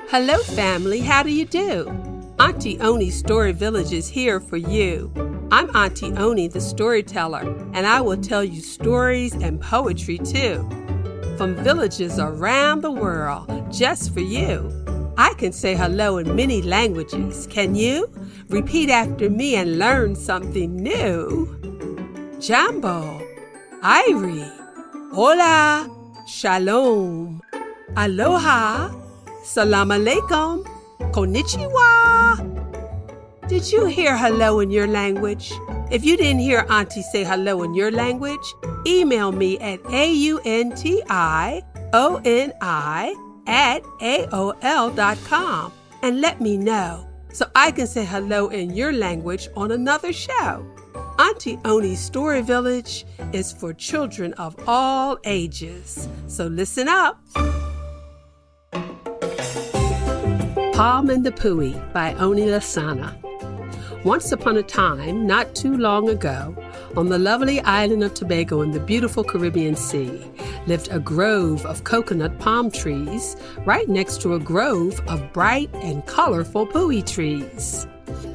Hello, family. How do you do? Auntie Oni's Story Village is here for you. I'm Auntie Oni, the storyteller, and I will tell you stories and poetry too, from villages around the world, just for you. I can say hello in many languages. Can you? Repeat after me and learn something new. Jambo, Irie, Hola, Shalom, Aloha, Salam Alaikum, Konnichiwa. Did you hear hello in your language? If you didn't hear Auntie say hello in your language, email me at auntioni@aol.com and let me know so I can say hello in your language on another show. Auntie Oni's Story Village is for children of all ages. So listen up. Poem and the Poui by Oni Lasana. Once upon a time, not too long ago, on the lovely island of Tobago in the beautiful Caribbean Sea, lived a grove of coconut palm trees right next to a grove of bright and colorful poui trees.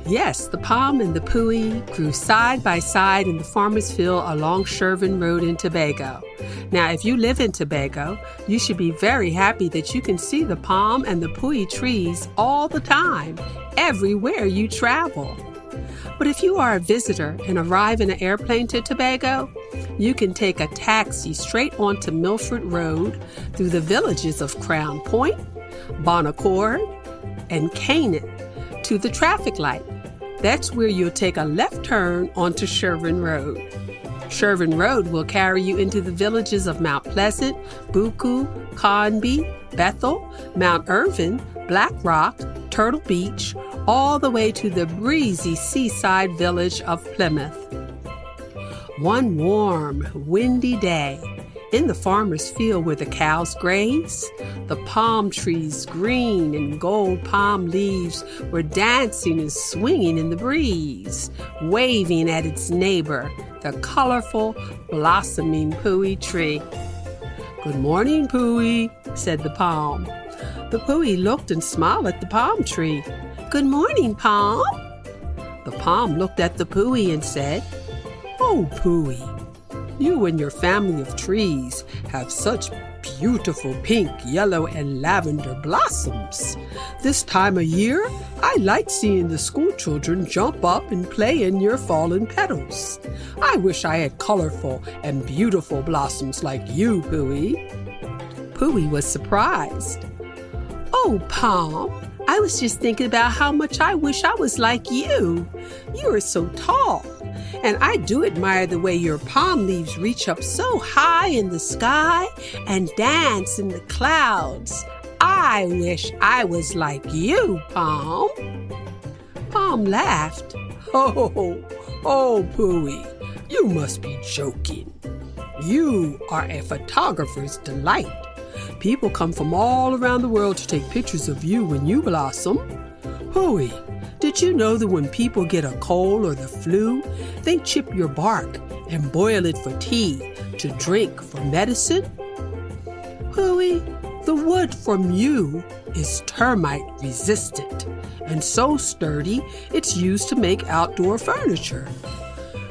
Yes, the palm and the poui grew side by side in the farmer's field along Shervin Road in Tobago. Now, if you live in Tobago, you should be very happy that you can see the palm and the poui trees all the time, everywhere you travel. But if you are a visitor and arrive in an airplane to Tobago, you can take a taxi straight onto Milford Road through the villages of Crown Point, Bonaccord, and Canaan to the traffic light. That's where you'll take a left turn onto Shervin Road. Shervin Road will carry you into the villages of Mount Pleasant, Buku, Conby, Bethel, Mount Irvin, Black Rock, Turtle Beach, all the way to the breezy seaside village of Plymouth. One warm, windy day, in the farmer's field where the cows graze, the palm trees' green and gold palm leaves were dancing and swinging in the breeze, waving at its neighbor, the colorful, blossoming poui tree. "Good morning, Poui," said the palm. The poui looked and smiled at the palm tree. "Good morning, palm." The palm looked at the poui and said, "Oh, Poui, you and your family of trees have such beautiful pink, yellow, and lavender blossoms. This time of year, I like seeing the school children jump up and play in your fallen petals. I wish I had colorful and beautiful blossoms like you, Poui." Poui was surprised. "Oh, Palm, I was just thinking about how much I wish I was like you. You are so tall, and I do admire the way your palm leaves reach up so high in the sky and dance in the clouds. I wish I was like you, Palm." Palm laughed. Oh, Poui, you must be joking. You are a photographer's delight. People come from all around the world to take pictures of you when you blossom. Poui, did you know that when people get a cold or the flu, they chip your bark and boil it for tea to drink for medicine? Poui, the wood from you is termite resistant and so sturdy it's used to make outdoor furniture.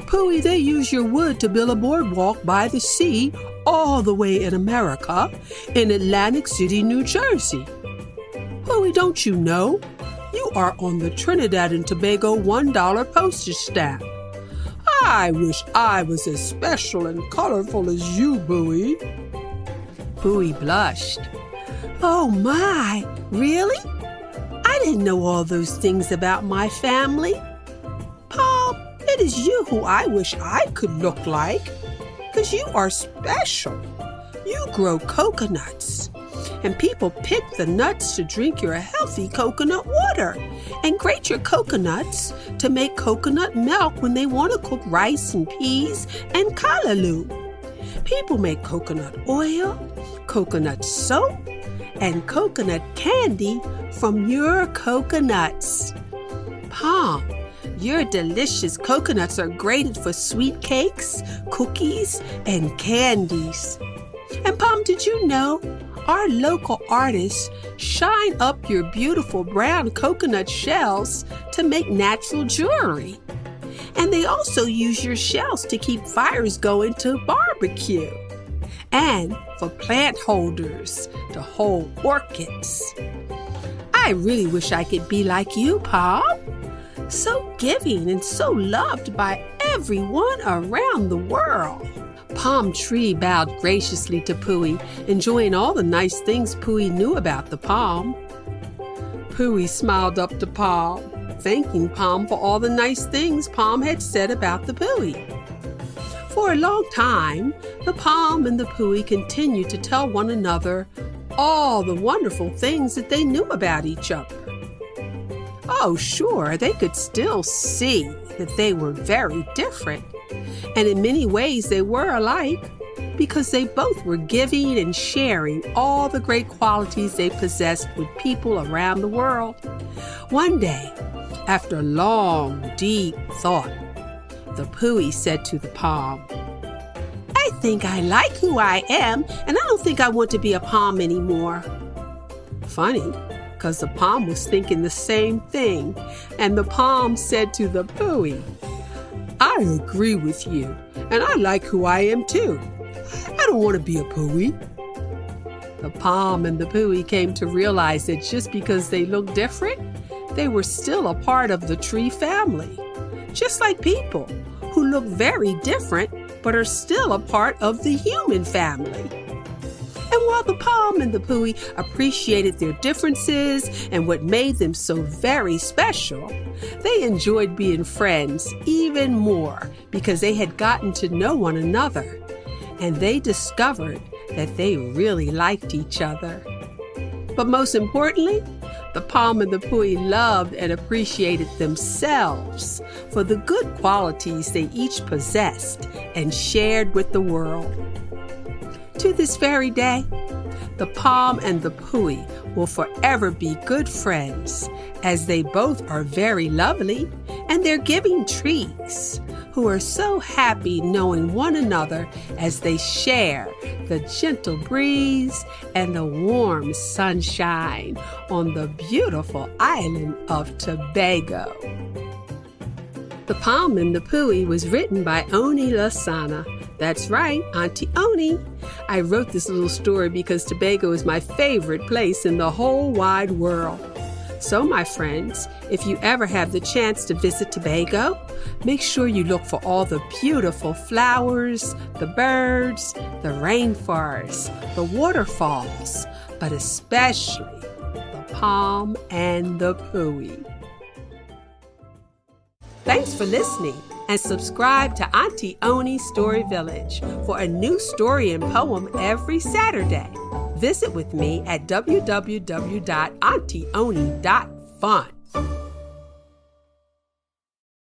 Poui, they use your wood to build a boardwalk by the sea all the way in America, in Atlantic City, New Jersey. Poui, don't you know? You are on the Trinidad and Tobago $1 postage stamp. I wish I was as special and colorful as you, Poui. Poui blushed. Oh my, really? I didn't know all those things about my family. Palm, it is you who I wish I could look like, because you are special. You grow coconuts, and people pick the nuts to drink your healthy coconut water and grate your coconuts to make coconut milk when they want to cook rice and peas and kalaloo. People make coconut oil, coconut soap, and coconut candy from your coconuts. Palm, Your delicious coconuts are grated for sweet cakes, cookies, and candies. And Pom, did you know our local artists shine up your beautiful brown coconut shells to make natural jewelry? And they also use your shells to keep fires going to barbecue. And for plant holders to hold orchids. I really wish I could be like you, Pom. So giving and so loved by everyone around the world. Palm Tree bowed graciously to Poui, enjoying all the nice things Poui knew about the palm. Poui smiled up to Palm, thanking Palm for all the nice things Palm had said about the Poui. For a long time, the Palm and the Poui continued to tell one another all the wonderful things that they knew about each other. Oh, sure, they could still see that they were very different, and in many ways they were alike because they both were giving and sharing all the great qualities they possessed with people around the world. One day, after long, deep thought, the Poui said to the Palm, "I think I like who I am, and I don't think I want to be a palm anymore." Funny, because the Palm was thinking the same thing, and the Palm said to the Poui, "I agree with you, and I like who I am too. I don't want to be a Poui." The Palm and the Poui came to realize that just because they looked different, they were still a part of the tree family, just like people who look very different but are still a part of the human family. And while the Palm and the Poui appreciated their differences and what made them so very special, they enjoyed being friends even more because they had gotten to know one another, and they discovered that they really liked each other. But most importantly, the Palm and the Poui loved and appreciated themselves for the good qualities they each possessed and shared with the world. To this very day, the Palm and the Poui will forever be good friends, as they both are very lovely and they're giving trees who are so happy knowing one another as they share the gentle breeze and the warm sunshine on the beautiful island of Tobago. The Palm and the Poui was written by Oni Lasana. That's right, Auntie Oni. I wrote this little story because Tobago is my favorite place in the whole wide world. So, my friends, if you ever have the chance to visit Tobago, make sure you look for all the beautiful flowers, the birds, the rainforests, the waterfalls, but especially the Palm and the Poui. Thanks for listening, and subscribe to Auntie Oni's Story Village for a new story and poem every Saturday. Visit with me at www.auntie.oni.fun.